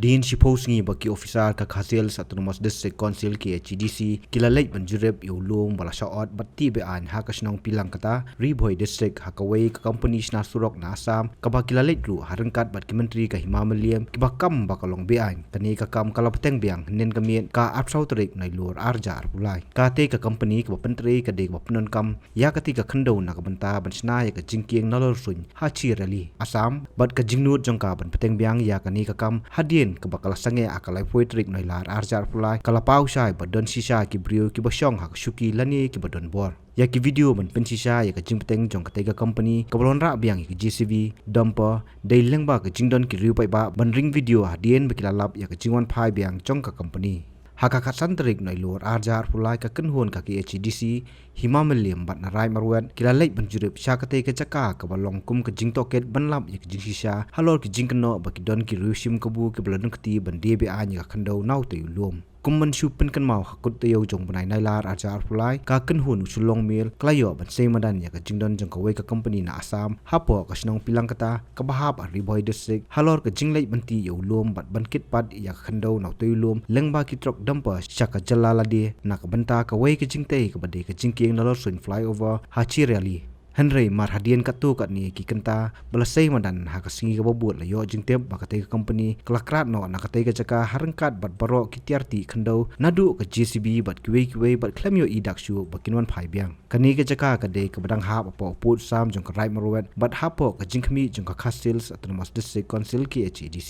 Din Shipos ngi baki officer ka Khasil Autonomous District Council ki HDC kilalait banjurep yulung bala shaot batti be an ha kasnong pilang kata Ribhoi District hakawai ka company na surok na Assam ka ba kilalait ru harangkat bat ki menteri ka Himamaliam ki ba kam ba kalong be an kani ka kam kalapteng biang nen kamiet ka apsau terik nai lur arjar pulai ka te ka company ka ba penteri ka de ba penon kam ya kati ka khando na ka banta bansna ya ka jingkieng nalor sun ha chi rally Assam bat ka jingnut jongka ban peteng biang ya kani ka kam hadien kebakal sange akalai poetrik noilar arjar pulai kalapau syai badon sisa ki brio ki basyong hak syuki lani ki badon bor ya ki video ban pensisa ya ka jingpeteng jong katega company kabalon ra biang ki GCV dumper dei lengba ka jingdon ki riu pai ba ban ring video hadien bekilalap ya ka jingwan phai biang jong ka company haka katsanterik noi lor arjar pulai ka kenhon ka ki HDC Himamaliam bat narai marwat kilalait banjurip syakate ke caka ka balong kum ke jingtoket banlap ya ke jingsisa halor ki jingkeno baki don ki rusim kebu ke beladun keti bande be anya ka khandau nau te ulum kumman shupen kan mau hakut te yo jong banai nailar arjar pulai ka kenhon usulong mil klayo ban semadan ya ka jingdon jong ka we ka company na Assam hapo ka snong pilang kata ka bahap Ribhoi District halor ka jinglait banti yo ulum bat bankit pad ya ka khandau nau te ulum lengba ki trok dumper syaka jalalade na ka banta ka we ka jingte ka bade ka jingkieng nalor sun flyover hachi rally Henry mar hadien katu kat ni ki kenta belasai madan ha ka singi ka babut la yo jingtep ba ka company kelakrat no na ka ka jaka harangkat bat baro ki tiarti khandau nadu ka JCB bat kiwe bat klem yo idak shu ba kinwan phai biang kani ka jaka ka de ka badang ha apo put sam jong ka right marwet bat hapo ka jingkhmi jong ka Khasil Autonomous District Council ki HDC